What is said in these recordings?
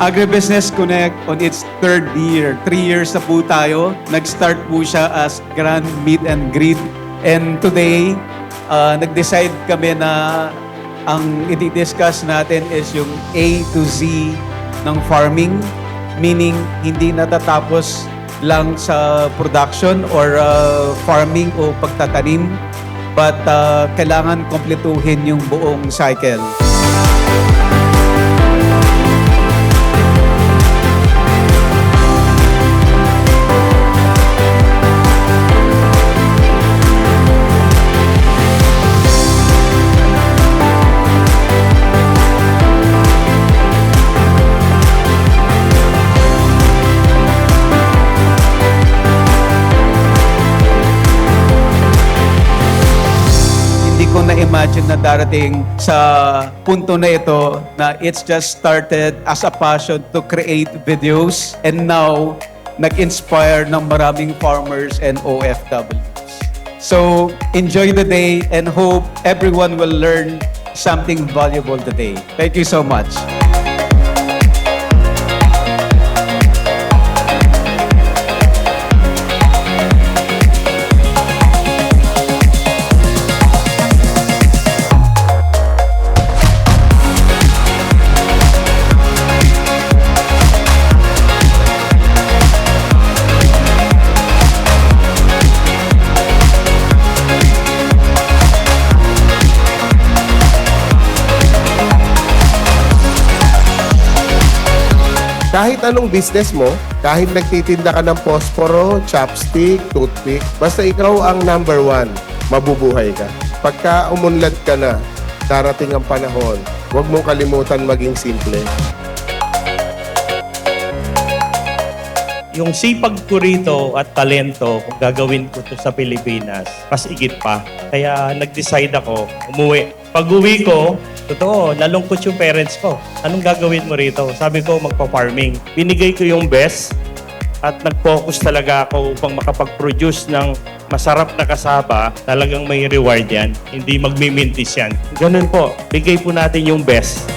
Agribusiness Connect on its third year. 3 years na po tayo. Nag-start po siya as Grand Meet and Greet. And today, nag-decide kami na ang i-discuss natin is yung A to Z ng farming. Meaning, hindi natatapos lang sa production or farming o pagtatanim. But kailangan kompletuhin yung buong cycle. Ko na-imagine na darating sa punto na ito na it's just started as a passion to create videos and now nag-inspire ng maraming farmers and OFWs. So, enjoy the day and hope everyone will learn something valuable today. Thank you so much. Kahit anong business mo, kahit nagtitinda ka ng posporo, chopstick, toothpick, basta ikaw ang number one, mabubuhay ka. Pagka umunlad ka na, darating ang panahon, huwag mong kalimutan maging simple. Yung sipag ko rito at talento, kung gagawin ko to sa Pilipinas, mas igit pa. Kaya nag-decide ako, umuwi. Pag-uwi ko, totoo, nalungkot yung parents ko. Anong gagawin mo rito? Sabi ko, magpa-farming. Binigay ko yung best at nag-focus talaga ako upang makapag-produce ng masarap na kasaba. Talagang may reward yan. Hindi magmimintis yan. Ganun po, bigay po natin yung best.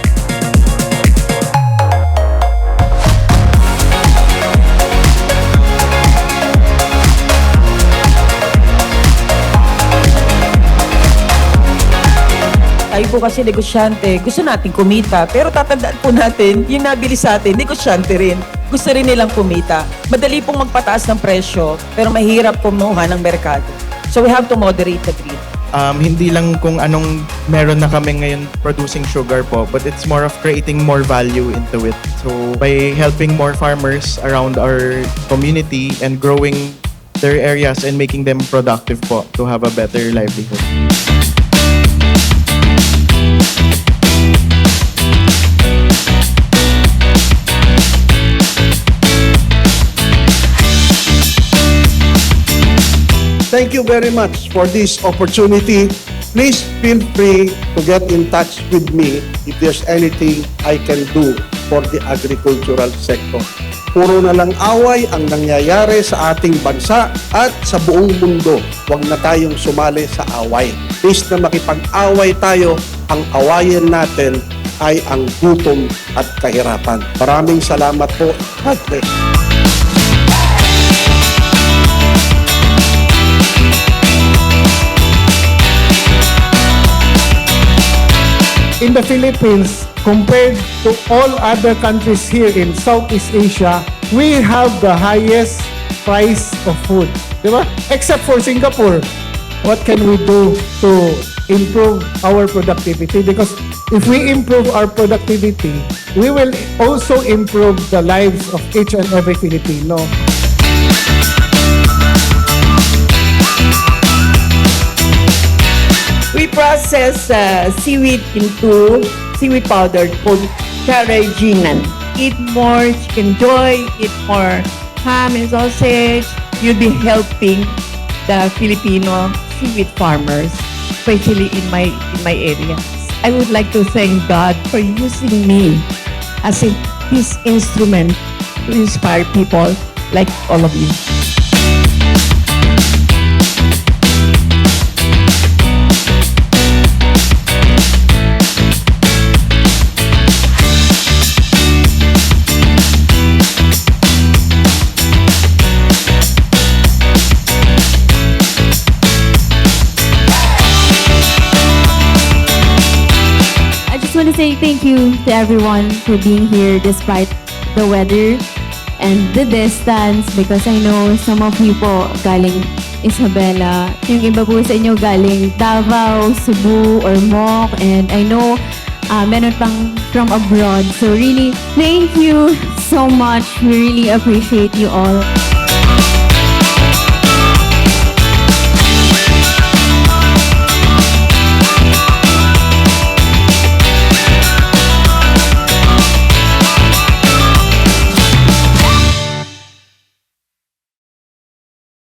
Tayo po kasi negosyante, gusto natin kumita. Pero tatandaan po natin, yung nabili sa atin, negosyante rin. Gusto rin nilang kumita. Madali pong magpataas ng presyo, pero mahirap kumuha ng merkado. So we have to moderate the greed. Hindi lang kung anong meron na kami ngayon producing sugar po, but it's more of creating more value into it. So by helping more farmers around our community and growing their areas and making them productive po to have a better livelihood. Thank you very much for this opportunity. Please feel free to get in touch with me if there's anything I can do for the agricultural sector. Puro na lang away ang nangyayari sa ating bansa at sa buong mundo. Huwag na tayong sumali sa away. Please na makipag-away tayo, ang awayan natin ay ang gutom at kahirapan. Maraming salamat po. God bless. In the Philippines, compared to all other countries here in Southeast Asia, we have the highest price of food. Diba? Except for Singapore. What can we do to improve our productivity? Because if we improve our productivity, we will also improve the lives of each and every Filipino. We process seaweed into seaweed powder called carrageenan. Eat more chicken joy, eat more ham and sausage. You'll be helping the Filipino seaweed farmers, especially in my area. I would like to thank God for using me as His instrument to inspire people like all of you. say thank you to everyone for being here despite the weather and the distance because I know some of you po galing Isabela, yung iba po sa inyo galing Davao, Cebu, or Moc, and I know meron pang from abroad. So really, thank you so much. We really appreciate you all.